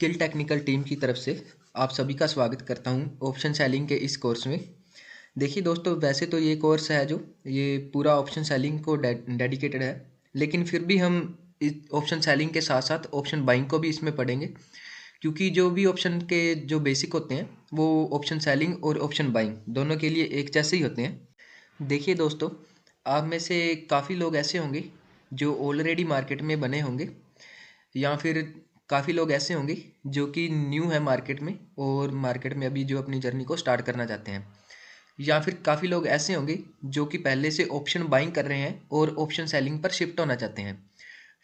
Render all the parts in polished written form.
Skill technical team की तरफ से आप सभी का स्वागत करता हूं ऑप्शन सेलिंग के इस कोर्स में। देखिए दोस्तों, वैसे तो ये कोर्स है जो ये पूरा ऑप्शन सेलिंग को डेडिकेटेड है, लेकिन फिर भी हम इस ऑप्शन सेलिंग के साथ साथ ऑप्शन बाइंग को भी इसमें पढ़ेंगे, क्योंकि जो भी ऑप्शन के जो बेसिक होते हैं वो ऑप्शन सेलिंग और ऑप्शन बाइंग दोनों के लिए एक जैसे ही होते हैं। देखिए दोस्तों, आप में से काफ़ी लोग ऐसे होंगे जो ऑलरेडी मार्केट में बने होंगे, या फिर काफ़ी लोग ऐसे होंगे जो कि न्यू है मार्केट में और मार्केट में अभी जो अपनी जर्नी को स्टार्ट करना चाहते हैं, या फिर काफ़ी लोग ऐसे होंगे जो कि पहले से ऑप्शन बाइंग कर रहे हैं और ऑप्शन सेलिंग पर शिफ्ट होना चाहते हैं।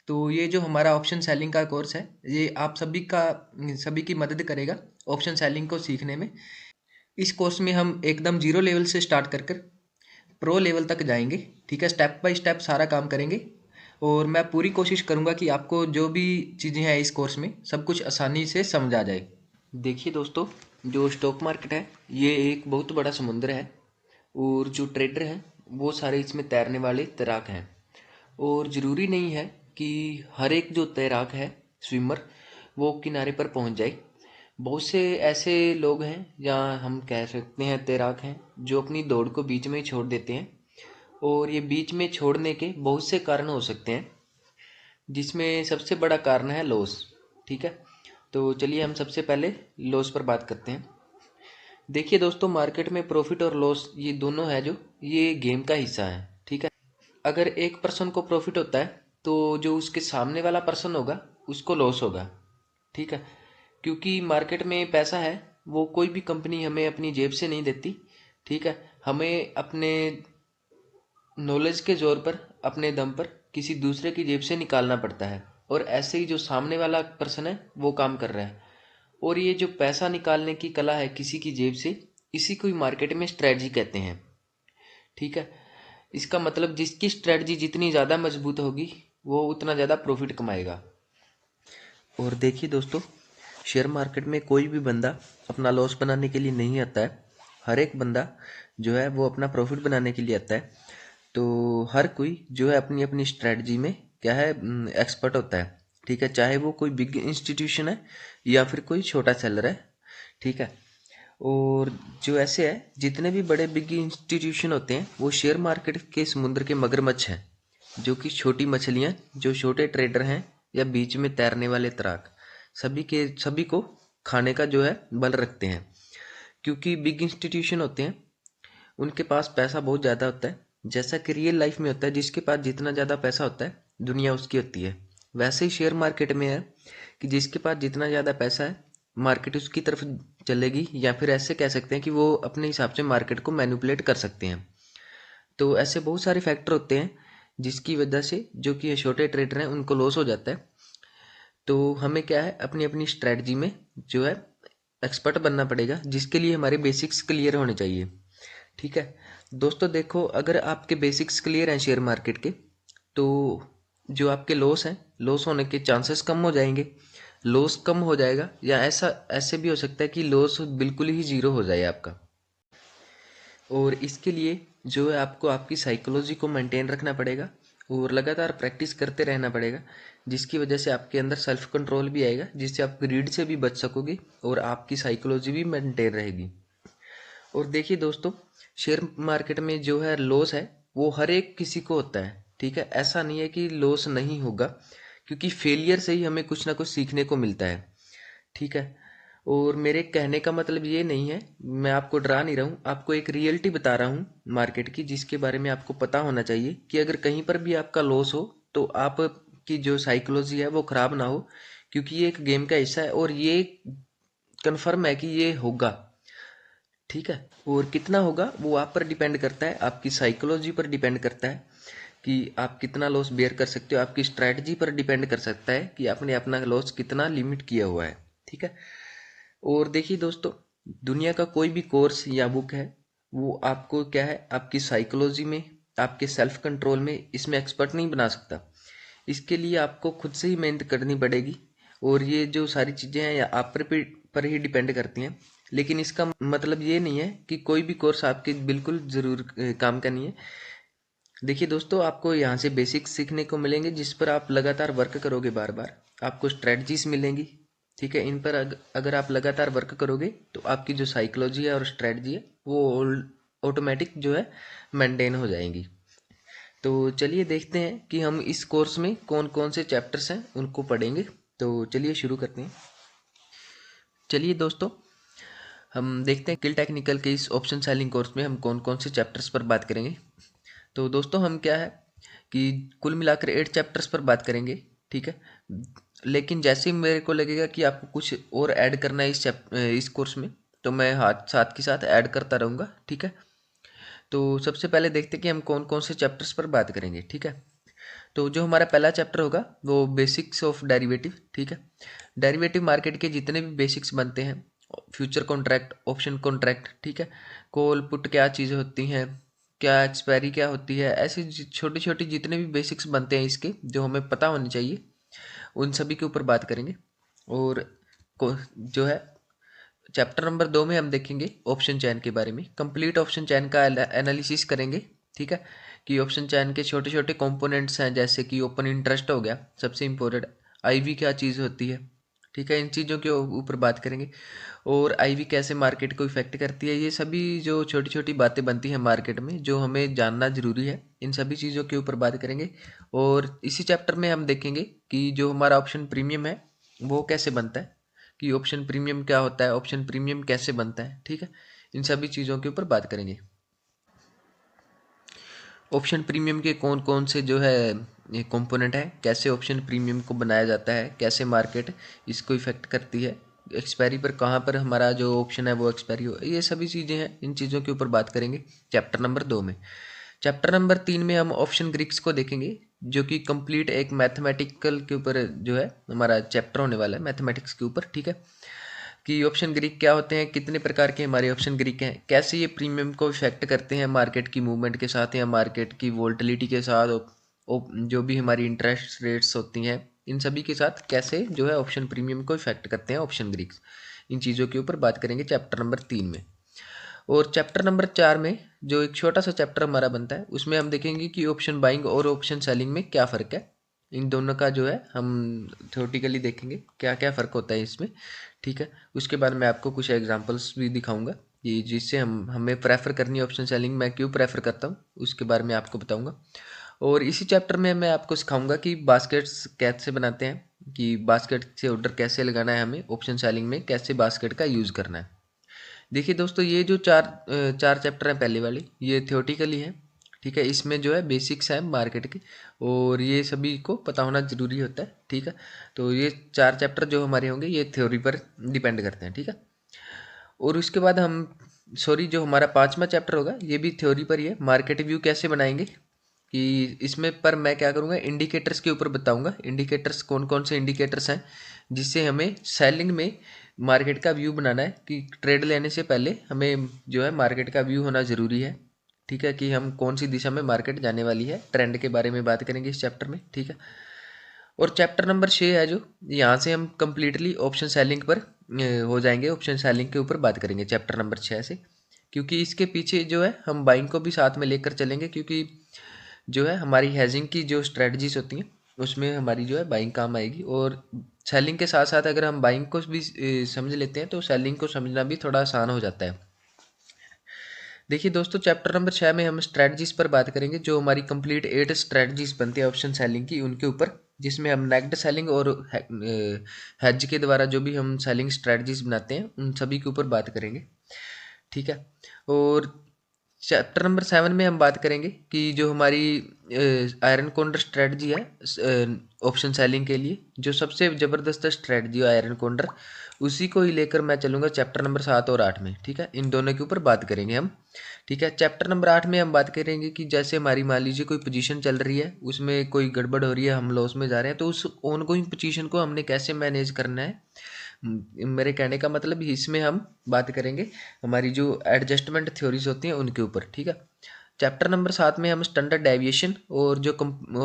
तो ये जो हमारा ऑप्शन सेलिंग का कोर्स है, ये आप सभी की मदद करेगा ऑप्शन सेलिंग को सीखने में। इस कोर्स में हम एकदम जीरो लेवल से स्टार्ट कर कर प्रो लेवल तक जाएंगे। ठीक है, स्टेप बाय स्टेप सारा काम करेंगे और मैं पूरी कोशिश करूंगा कि आपको जो भी चीज़ें हैं इस कोर्स में सब कुछ आसानी से समझ आ जाए। देखिए दोस्तों, जो स्टॉक मार्केट है ये एक बहुत बड़ा समुद्र है और जो ट्रेडर हैं वो सारे इसमें तैरने वाले तैराक हैं। और ज़रूरी नहीं है कि हर एक जो तैराक है, स्विमर, वो किनारे पर पहुंच जाए। बहुत से ऐसे लोग हैं या हम कह सकते हैं तैराक हैं जो अपनी दौड़ को बीच में ही छोड़ देते हैं, और ये बीच में छोड़ने के बहुत से कारण हो सकते हैं, जिसमें सबसे बड़ा कारण है लॉस। ठीक है, तो चलिए हम सबसे पहले लॉस पर बात करते हैं। देखिए दोस्तों, मार्केट में प्रॉफिट और लॉस ये दोनों है जो ये गेम का हिस्सा है। ठीक है, अगर एक पर्सन को प्रॉफिट होता है तो जो उसके सामने वाला पर्सन होगा उसको लॉस होगा। ठीक है, क्योंकि मार्केट में पैसा है वो कोई भी कंपनी हमें अपनी जेब से नहीं देती। ठीक है, हमें अपने नॉलेज के जोर पर, अपने दम पर किसी दूसरे की जेब से निकालना पड़ता है, और ऐसे ही जो सामने वाला पर्सन है वो काम कर रहा है। और ये जो पैसा निकालने की कला है किसी की जेब से, इसी को ही मार्केट में स्ट्रेटजी कहते हैं। ठीक है, इसका मतलब जिसकी स्ट्रेटजी जितनी ज़्यादा मजबूत होगी वो उतना ज़्यादा प्रॉफिट कमाएगा। और देखिए दोस्तों, शेयर मार्केट में कोई भी बंदा अपना लॉस बनाने के लिए नहीं आता है। हर एक बंदा जो है वो अपना प्रॉफिट बनाने के लिए आता है। तो हर कोई जो है अपनी अपनी स्ट्रेटजी में क्या है, एक्सपर्ट होता है। ठीक है, चाहे वो कोई बिग इंस्टीट्यूशन है या फिर कोई छोटा सेलर है। ठीक है, और जो ऐसे है जितने भी बड़े बिग इंस्टीट्यूशन होते हैं वो शेयर मार्केट के समुद्र के मगरमच्छ हैं, जो कि छोटी मछलियां, जो छोटे ट्रेडर हैं या बीच में तैरने वाले तैराक, सभी को खाने का जो है बल रखते हैं। क्योंकि बिग इंस्टीट्यूशन होते हैं उनके पास पैसा बहुत ज़्यादा होता है, जैसा कि रियल लाइफ में होता है, जिसके पास जितना ज़्यादा पैसा होता है दुनिया उसकी होती है। वैसे ही शेयर मार्केट में है कि जिसके पास जितना ज़्यादा पैसा है मार्केट उसकी तरफ चलेगी, या फिर ऐसे कह सकते हैं कि वो अपने हिसाब से मार्केट को मैनिपुलेट कर सकते हैं। तो ऐसे बहुत सारे फैक्टर होते हैं जिसकी वजह से जो कि छोटे ट्रेडर हैं उनको लॉस हो जाता है। तो हमें क्या है, अपनी अपनी स्ट्रेटजी में जो है एक्सपर्ट बनना पड़ेगा, जिसके लिए हमारे बेसिक्स क्लियर होने चाहिए। ठीक है दोस्तों, देखो, अगर आपके बेसिक्स क्लियर हैं शेयर मार्केट के, तो जो आपके लॉस हैं, लॉस होने के चांसेस कम हो जाएंगे। लॉस कम हो जाएगा, या ऐसे भी हो सकता है कि लॉस बिल्कुल ही जीरो हो जाए आपका। और इसके लिए जो है आपको आपकी साइकोलॉजी को मेंटेन रखना पड़ेगा और लगातार प्रैक्टिस करते रहना पड़ेगा, जिसकी वजह से आपके अंदर सेल्फ कंट्रोल भी आएगा, जिससे आप ग्रीड से भी बच सकोगे और आपकी साइकोलॉजी भी मेंटेन रहेगी। और देखिए दोस्तों, शेयर मार्केट में जो है लॉस है वो हर एक किसी को होता है। ठीक है, ऐसा नहीं है कि लॉस नहीं होगा, क्योंकि फेलियर से ही हमें कुछ ना कुछ सीखने को मिलता है। ठीक है, और मेरे कहने का मतलब ये नहीं है, मैं आपको डरा नहीं रहा हूँ, आपको एक रियलिटी बता रहा हूँ मार्केट की, जिसके बारे में आपको पता होना चाहिए कि अगर कहीं पर भी आपका लॉस हो तो आपकी जो साइकोलॉजी है वो खराब ना हो, क्योंकि ये एक गेम का हिस्सा है और ये कन्फर्म है कि ये होगा। ठीक है, और कितना होगा वो आप पर डिपेंड करता है, आपकी साइकोलॉजी पर डिपेंड करता है कि आप कितना लॉस बेयर कर सकते हो, आपकी स्ट्रैटेजी पर डिपेंड कर सकता है कि आपने अपना लॉस कितना लिमिट किया हुआ है। ठीक है, और देखिए दोस्तों, दुनिया का कोई भी कोर्स या बुक है वो आपको क्या है, आपकी साइकोलॉजी में, आपके सेल्फ कंट्रोल में, इसमें एक्सपर्ट नहीं बना सकता। इसके लिए आपको खुद से ही मेहनत करनी पड़ेगी, और ये जो सारी चीज़ें हैं या आप पर ही डिपेंड करती हैं। लेकिन इसका मतलब ये नहीं है कि कोई भी कोर्स आपके बिल्कुल ज़रूर काम का नहीं है। देखिए दोस्तों, आपको यहाँ से बेसिक्स सीखने को मिलेंगे जिस पर आप लगातार वर्क करोगे, बार बार आपको स्ट्रेटजीज मिलेंगी, ठीक है। इन पर अगर आप लगातार वर्क करोगे तो आपकी जो साइकोलॉजी है और स्ट्रेटजी है वो ऑटोमेटिक जो है मेंटेन हो जाएंगी। तो चलिए देखते हैं कि हम इस कोर्स में कौन कौन से चैप्टर्स हैं उनको पढ़ेंगे। तो चलिए शुरू करते हैं। चलिए दोस्तों, हम देखते हैं किल टेक्निकल के इस ऑप्शन सेलिंग कोर्स में हम कौन कौन से चैप्टर्स पर बात करेंगे। तो दोस्तों, हम क्या है कि कुल मिलाकर 8 चैप्टर्स पर बात करेंगे, ठीक है। लेकिन जैसे ही मेरे को लगेगा कि आपको कुछ और ऐड करना है इस कोर्स में, तो मैं साथ के साथ ऐड करता रहूँगा, ठीक है। तो सबसे पहले देखते हैं कि हम कौन कौन से चैप्टर्स पर बात करेंगे, ठीक है। तो जो हमारा पहला चैप्टर होगा वो बेसिक्स ऑफ डेरिवेटिव, ठीक है। डेरिवेटिव मार्केट के जितने भी बेसिक्स बनते हैं, फ्यूचर कॉन्ट्रैक्ट, ऑप्शन कॉन्ट्रैक्ट, ठीक है, कॉल पुट क्या चीज़ें होती हैं, क्या एक्सपायरी क्या होती है, ऐसी छोटी छोटी जितने भी बेसिक्स बनते हैं इसके जो हमें पता होनी चाहिए, उन सभी के ऊपर बात करेंगे। और जो है चैप्टर नंबर 2 में हम देखेंगे ऑप्शन चैन के बारे में, कंप्लीट ऑप्शन चैन का एनालिसिस करेंगे, ठीक है। कि ऑप्शन चैन के छोटे छोटे कंपोनेंट्स हैं, जैसे कि ओपन इंटरेस्ट हो गया सबसे इम्पोर्टेंट, आईवी क्या चीज़ होती है, ठीक है, इन चीज़ों के ऊपर बात करेंगे। और आईवी कैसे मार्केट को इफेक्ट करती है, ये सभी जो छोटी छोटी बातें बनती हैं मार्केट में जो हमें जानना ज़रूरी है, इन सभी चीज़ों के ऊपर बात करेंगे। और इसी चैप्टर में हम देखेंगे कि जो हमारा ऑप्शन प्रीमियम है वो कैसे बनता है, कि ऑप्शन प्रीमियम क्या होता है, ऑप्शन प्रीमियम कैसे बनता है, ठीक है। इन सभी चीज़ों के ऊपर बात करेंगे। ऑप्शन प्रीमियम के कौन कौन से जो है ये कंपोनेंट है, कैसे ऑप्शन प्रीमियम को बनाया जाता है, कैसे मार्केट इसको इफेक्ट करती है, एक्सपायरी पर कहाँ पर हमारा जो ऑप्शन है वो एक्सपायरी हो, ये सभी चीज़ें हैं, इन चीज़ों के ऊपर बात करेंगे चैप्टर नंबर 2 में। चैप्टर नंबर 3 में हम ऑप्शन ग्रीक्स को देखेंगे, जो कि कंप्लीट एक मैथमेटिकल के ऊपर जो है हमारा चैप्टर होने वाला है, मैथमेटिक्स के ऊपर, ठीक है। कि ऑप्शन ग्रीक क्या होते हैं, कितने प्रकार के हमारे ऑप्शन ग्रीक हैं, कैसे ये प्रीमियम को इफेक्ट करते हैं मार्केट की मूवमेंट के साथ या मार्केट की वोल्टिलिटी के साथ, जो भी हमारी इंटरेस्ट रेट्स होती हैं, इन सभी के साथ कैसे जो है ऑप्शन प्रीमियम को इफेक्ट करते हैं ऑप्शन ग्रीक्स, इन चीज़ों के ऊपर बात करेंगे चैप्टर नंबर 3 में। और चैप्टर नंबर 4 में जो एक छोटा सा चैप्टर हमारा बनता है, उसमें हम देखेंगे कि ऑप्शन बाइंग और ऑप्शन सेलिंग में क्या फ़र्क है, इन दोनों का जो है हम थ्योरेटिकली देखेंगे क्या क्या फ़र्क होता है इसमें, ठीक है। उसके बाद मैं आपको कुछ एग्जांपल्स भी दिखाऊंगा कि जिससे हमें प्रेफर करनी है ऑप्शन सेलिंग, मैं क्यों प्रेफर करता हूँ उसके बारे में आपको बताऊंगा। और इसी चैप्टर में मैं आपको सिखाऊंगा कि बास्केट्स कैसे बनाते हैं, कि बास्केट से ऑर्डर कैसे लगाना है, हमें ऑप्शन सेलिंग में कैसे बास्केट का यूज़ करना है। देखिए दोस्तों, ये जो चार चैप्टर हैं पहले वाली, ये थ्योरेटिकली है, ठीक है। इसमें जो है बेसिक्स है मार्केट की, और ये सभी को पता होना ज़रूरी होता है, ठीक है। तो ये 4 चैप्टर जो हमारे होंगे ये थ्योरी पर डिपेंड करते हैं, ठीक है। और उसके बाद जो हमारा 5वां चैप्टर होगा ये भी थ्योरी पर ही है, मार्केट व्यू कैसे बनाएंगे, कि इसमें पर मैं क्या करूँगा, इंडिकेटर्स के ऊपर बताऊँगा, इंडिकेटर्स कौन कौन से इंडिकेटर्स हैं जिससे हमें सेलिंग में मार्केट का व्यू बनाना है, कि ट्रेड लेने से पहले हमें जो है मार्केट का व्यू होना ज़रूरी है, ठीक है, कि हम कौन सी दिशा में मार्केट जाने वाली है, ट्रेंड के बारे में बात करेंगे इस चैप्टर में, ठीक है। और चैप्टर नंबर 6 है जो, यहाँ से हम कंप्लीटली ऑप्शन सेलिंग पर हो जाएंगे, ऑप्शन सेलिंग के ऊपर बात करेंगे चैप्टर नंबर 6 से, क्योंकि इसके पीछे जो है हम बाइंग को भी साथ में लेकर चलेंगे, क्योंकि जो है हमारी हेजिंग की जो स्ट्रेटजीज होती हैं उसमें हमारी जो है बाइंग काम आएगी। और सेलिंग के साथ साथ अगर हम बाइंग को भी समझ लेते हैं तो सेलिंग को समझना भी थोड़ा आसान हो जाता है। देखिए दोस्तों, चैप्टर नंबर 6 में हम स्ट्रेटजीज पर बात करेंगे, जो हमारी कंप्लीट 8 स्ट्रेटजीज बनती है ऑप्शन सेलिंग की, उनके ऊपर, जिसमें हम नेक्ड सेलिंग और हेज के द्वारा जो भी हम सेलिंग स्ट्रेटजीज बनाते हैं उन सभी के ऊपर बात करेंगे, ठीक है। और चैप्टर नंबर 7 में हम बात करेंगे कि जो हमारी आयरन कॉन्डर स्ट्रेटजी है ऑप्शन सेलिंग के लिए, जो सबसे ज़बरदस्त स्ट्रेटजी है आयरन कॉन्डर, उसी को ही लेकर मैं चलूँगा चैप्टर नंबर 7 और 8 में, ठीक है। इन दोनों के ऊपर बात करेंगे हम, ठीक है। चैप्टर नंबर 8 में हम बात करेंगे कि जैसे हमारी मान लीजिए कोई पोजीशन चल रही है, उसमें कोई गड़बड़ हो रही है, हम लॉस में जा रहे हैं, तो उस ऑनगोइंग पोजीशन को हमने कैसे मैनेज करना है। मेरे कहने का मतलब इसमें हम बात करेंगे हमारी जो एडजस्टमेंट थ्योरीज होती हैं उनके ऊपर, ठीक है। चैप्टर नंबर 7 में हम स्टैंडर्ड डेविएशन और जो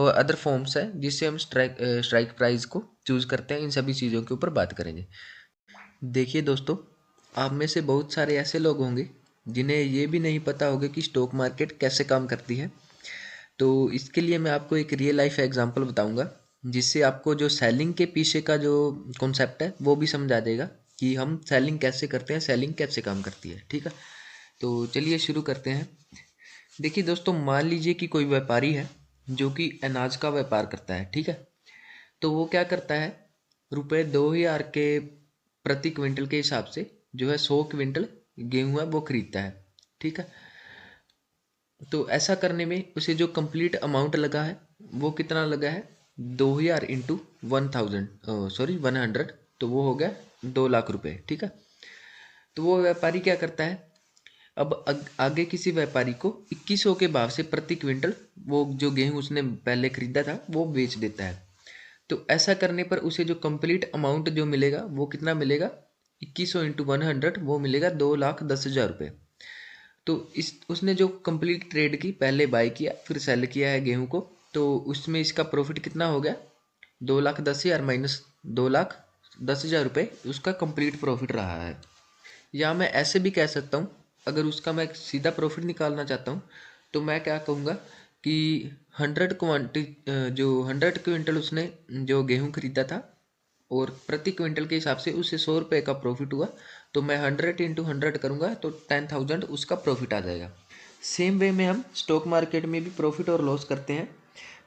अदर फॉर्म्स है जिससे हम स्ट्राइक प्राइस को चूज़ करते हैं, इन सभी चीज़ों के ऊपर बात करेंगे। देखिए दोस्तों, आप में से बहुत सारे ऐसे लोग होंगे जिन्हें ये भी नहीं पता होगा कि स्टॉक मार्केट कैसे काम करती है। तो इसके लिए मैं आपको एक रियल लाइफ एग्जांपल बताऊंगा जिससे आपको जो सेलिंग के पीछे का जो कॉन्सेप्ट है वो भी समझ आ जाएगा कि हम सेलिंग कैसे करते हैं, सेलिंग कैसे काम करती है। ठीक है, तो चलिए शुरू करते हैं। देखिए दोस्तों, मान लीजिए कि कोई व्यापारी है जो कि अनाज का व्यापार करता है। ठीक है, तो वो क्या करता है, रुपये 2000 के प्रति क्विंटल के हिसाब से जो है 100 क्विंटल गेहूँ है वो खरीदता है। ठीक है, तो ऐसा करने में उसे जो कंप्लीट अमाउंट लगा है वो कितना लगा है, 2000 इंटू 1000, सॉरी 100, तो वो हो गया 2 लाख रुपए। ठीक है, तो वो व्यापारी क्या करता है, अब आगे किसी व्यापारी को 2100 के भाव से प्रति क्विंटल वो जो गेहूं उसने पहले खरीदा था वो बेच देता है। तो ऐसा करने पर उसे जो कंप्लीट अमाउंट जो मिलेगा वो कितना मिलेगा, 2100 इंटू 100 वो मिलेगा 2,10,000 रुपये। तो इस उसने जो कंप्लीट ट्रेड की, पहले बाय किया फिर सेल किया है गेहूं को, तो उसमें इसका प्रॉफिट कितना हो गया, 2,10,000 माइनस 2,10,000 रुपये उसका कंप्लीट प्रॉफिट रहा है। या मैं ऐसे भी कह सकता हूँ, अगर उसका मैं सीधा प्रॉफिट निकालना चाहता हूँ तो मैं क्या कहूँगा कि 100 क्विंटल उसने जो गेहूँ खरीदा था और प्रति क्विंटल के हिसाब से उसे 100 रुपये का प्रॉफिट हुआ, तो मैं 100 इंटू 100 करूँगा तो 10,000 उसका प्रॉफिट आ जाएगा। सेम वे में हम स्टॉक मार्केट में भी प्रॉफिट और लॉस करते हैं।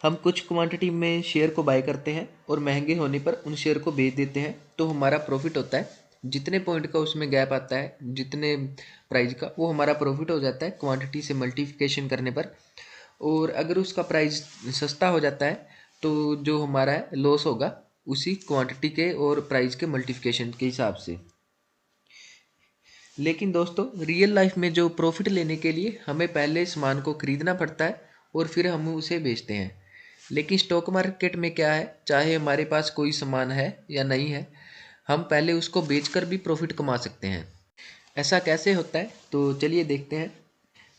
हम कुछ क्वांटिटी में शेयर को बाय करते हैं और महंगे होने पर उन शेयर को बेच देते हैं, तो हमारा प्रॉफिट होता है। जितने पॉइंट का उसमें गैप आता है, जितने प्राइस का, वो हमारा प्रॉफिट हो जाता है क्वांटिटी से मल्टीप्लिकेशन करने पर। और अगर उसका प्राइस सस्ता हो जाता है तो जो हमारा है लॉस होगा उसी क्वांटिटी के और प्राइस के मल्टीप्लिकेशन के हिसाब से। लेकिन दोस्तों, रियल लाइफ में जो प्रॉफिट लेने के लिए हमें पहले सामान को खरीदना पड़ता है और फिर हम उसे बेचते हैं। लेकिन स्टॉक मार्केट में क्या है, चाहे हमारे पास कोई सामान है या नहीं है, हम पहले उसको बेचकर भी प्रॉफिट कमा सकते हैं। ऐसा कैसे होता है, तो चलिए देखते हैं।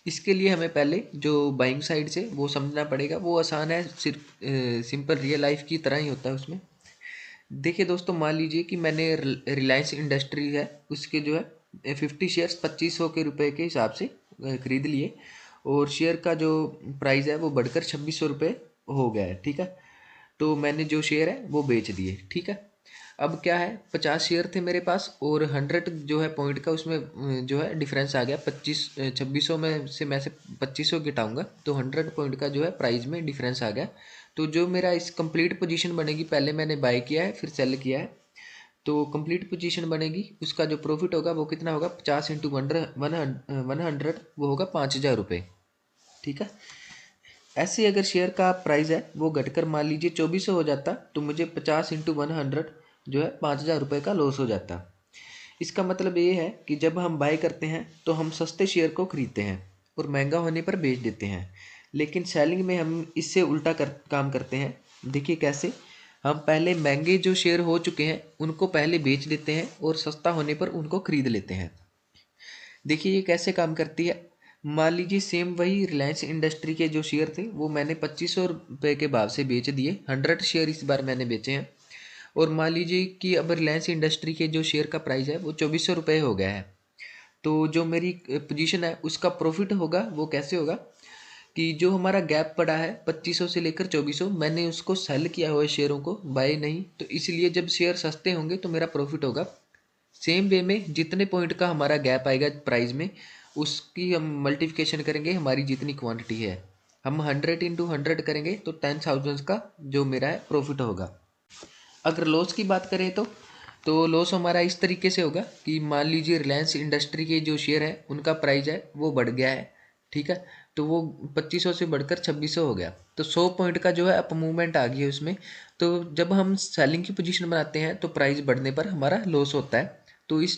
इसके लिए हमें पहले जो बाइंग साइड से वो समझना पड़ेगा, वो आसान है, सिर्फ सिंपल रियल लाइफ की तरह ही होता है उसमें। देखिए दोस्तों, मान लीजिए कि मैंने रिलायंस इंडस्ट्री है उसके जो है 50 शेयर्स 2500 के रुपए के हिसाब से खरीद लिए और शेयर का जो प्राइस है वो बढ़कर 2600 रुपये हो गया है। ठीक है, तो मैंने जो शेयर है वो बेच दिए। ठीक है, अब क्या है, 50 शेयर थे मेरे पास और 100 जो है पॉइंट का उसमें जो है डिफरेंस आ गया, 2600 में से मैं से 2500 घटाऊंगा तो 100 पॉइंट का जो है प्राइस में डिफरेंस आ गया। तो जो मेरा इस कंप्लीट पोजीशन बनेगी, पहले मैंने बाय किया है फिर सेल किया है, तो कंप्लीट पोजीशन बनेगी, उसका जो प्रॉफिट होगा वो कितना होगा, 50 इंटू 100 वो होगा 5,000 रुपये। ठीक है, ऐसे अगर शेयर का प्राइस है वो घटकर मान लीजिए 2400 हो जाता, तो मुझे 50 इंटू 100 जो है 5,000 रुपये का लॉस हो जाता। इसका मतलब ये है कि जब हम बाय करते हैं तो हम सस्ते शेयर को खरीदते हैं और महंगा होने पर बेच देते हैं। लेकिन सेलिंग में हम इससे उल्टा काम करते हैं। देखिए कैसे, हम पहले महंगे जो शेयर हो चुके हैं उनको पहले बेच देते हैं और सस्ता होने पर उनको खरीद लेते हैं। देखिए ये कैसे काम करती है। मान लीजिए सेम वही रिलायंस इंडस्ट्री के जो शेयर थे वो मैंने 2500 रुपये के भाव से बेच दिए, 100 शेयर इस बार मैंने बेचे हैं। और मान लीजिए कि अब रिलायंस इंडस्ट्री के जो शेयर का प्राइस है वो 2400 रुपये हो गया है, तो जो मेरी पोजीशन है उसका प्रॉफिट होगा वो कैसे होगा कि जो हमारा गैप पड़ा है 2500 से लेकर 2400, मैंने उसको सेल किया हुआ है शेयरों को, बाय नहीं, तो इसलिए जब शेयर सस्ते होंगे तो मेरा प्रॉफिट होगा। सेम वे में जितने पॉइंट का हमारा गैप आएगा प्राइस में, उसकी हम मल्टीप्लिकेशन करेंगे हमारी जितनी क्वांटिटी है, हम 100 इंटू 100 करेंगे तो 10,000 का जो मेरा है प्रॉफिट होगा। अगर लॉस की बात करें तो लॉस हमारा इस तरीके से होगा कि मान लीजिए रिलायंस इंडस्ट्री के जो शेयर है उनका प्राइस है वो बढ़ गया है। ठीक है, तो वो 2500 से बढ़कर 2600 हो गया, तो 100 पॉइंट का जो है अप मूवमेंट आ गई है उसमें। तो जब हम सेलिंग की पोजीशन बनाते हैं तो प्राइस बढ़ने पर हमारा लॉस होता है। तो इस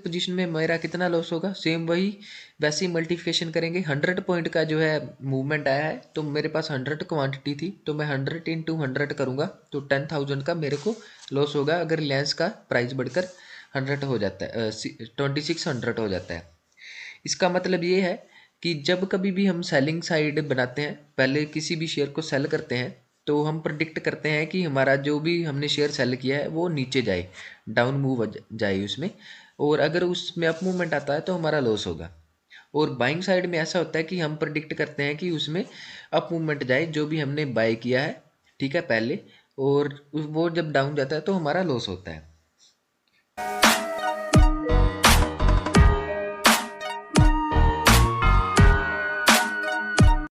पोजीशन में मेरा कितना लॉस होगा, सेम वही वैसे ही मल्टीप्लिकेशन करेंगे। 100 पॉइंट का जो है मूवमेंट आया है तो मेरे पास 100 क्वांटिटी थी, तो मैं 100 इंटू 100 करूँगा तो 10,000 का मेरे को लॉस होगा अगर रिलायंस का प्राइस बढ़कर 100 हो जाता है, 2600 हो जाता है। इसका मतलब ये है कि जब कभी भी हम सेलिंग साइड बनाते हैं, पहले किसी भी शेयर को सेल करते हैं, तो हम प्रिडिक्ट करते हैं कि हमारा जो भी हमने शेयर सेल किया है वो नीचे जाए, डाउन मूव जाए उसमें, और अगर उसमें अप मूवमेंट आता है तो हमारा लॉस होगा। और बाइंग साइड में ऐसा होता है कि हम प्रिडिक्ट करते हैं कि उसमें अप मूवमेंट जाए जो भी हमने बाय किया है, ठीक है, पहले, और वो जब डाउन जाता है तो हमारा लॉस होता है।